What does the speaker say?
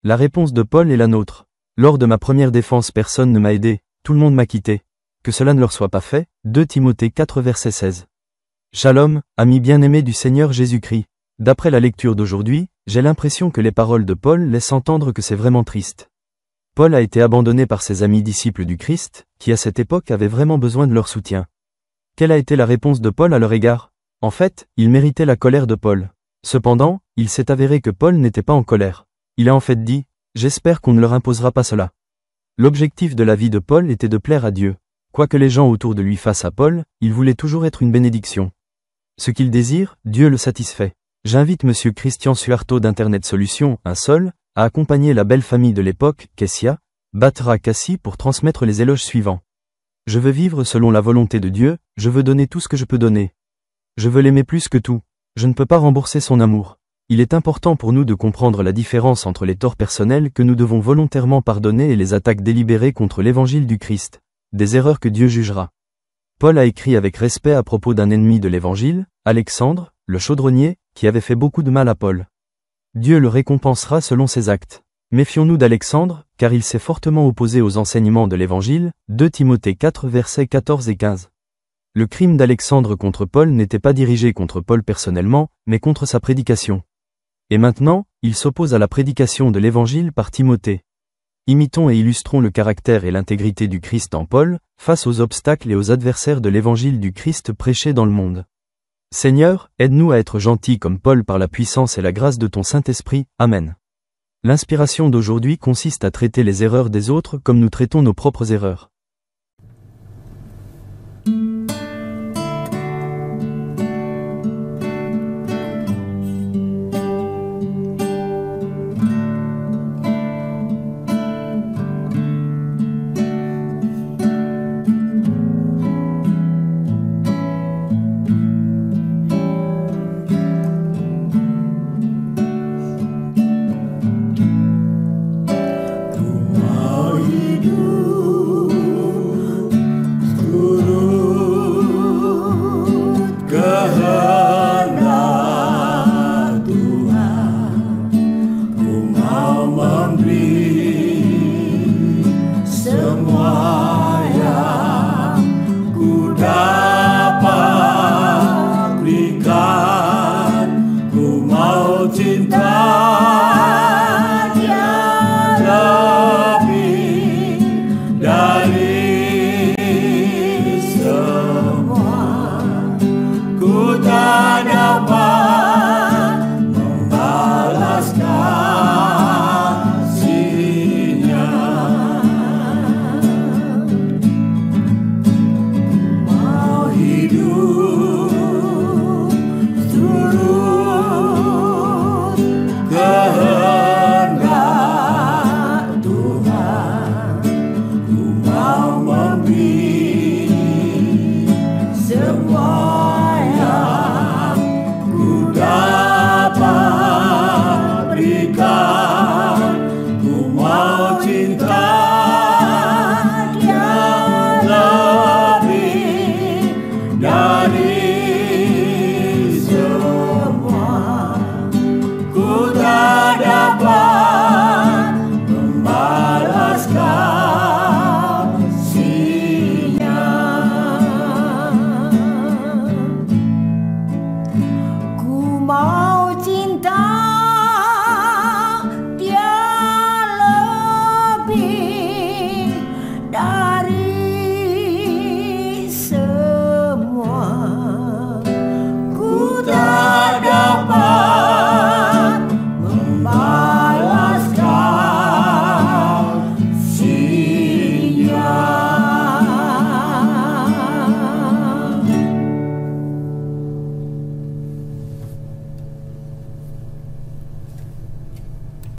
La réponse de Paul est la nôtre. Lors de ma première défense, personne ne m'a aidé, tout le monde m'a quitté. Que cela ne leur soit pas fait. 2 Timothée 4 verset 16. Shalom, amis bien-aimés du Seigneur Jésus-Christ. D'après la lecture d'aujourd'hui, j'ai l'impression que les paroles de Paul laissent entendre que c'est vraiment triste. Paul a été abandonné par ses amis disciples du Christ, qui à cette époque avaient vraiment besoin de leur soutien. Quelle a été la réponse de Paul à leur égard? En fait, ils méritaient la colère de Paul. Cependant, il s'est avéré que Paul n'était pas en colère. Il a en fait dit, « J'espère qu'on ne leur imposera pas cela ». L'objectif de la vie de Paul était de plaire à Dieu. Quoi que les gens autour de lui fassent à Paul, il voulait toujours être une bénédiction. Ce qu'il désire, Dieu le satisfait. J'invite Monsieur Christian Suarto d'Internet Solutions, un seul, à accompagner la belle famille de l'époque, Kessia, Batra Kassi pour transmettre les éloges suivants. Je veux vivre selon la volonté de Dieu, je veux donner tout ce que je peux donner. Je veux l'aimer plus que tout. Je ne peux pas rembourser son amour. Il est important pour nous de comprendre la différence entre les torts personnels que nous devons volontairement pardonner et les attaques délibérées contre l'évangile du Christ, des erreurs que Dieu jugera. Paul a écrit avec respect à propos d'un ennemi de l'évangile, Alexandre, le chaudronnier, qui avait fait beaucoup de mal à Paul. Dieu le récompensera selon ses actes. Méfions-nous d'Alexandre, car il s'est fortement opposé aux enseignements de l'évangile, 2 Timothée 4 versets 14 et 15. Le crime d'Alexandre contre Paul n'était pas dirigé contre Paul personnellement, mais contre sa prédication. Et maintenant, il s'oppose à la prédication de l'évangile par Timothée. Imitons et illustrons le caractère et l'intégrité du Christ en Paul, face aux obstacles et aux adversaires de l'évangile du Christ prêché dans le monde. Seigneur, aide-nous à être gentils comme Paul par la puissance et la grâce de ton Saint-Esprit. Amen. L'inspiration d'aujourd'hui consiste à traiter les erreurs des autres comme nous traitons nos propres erreurs.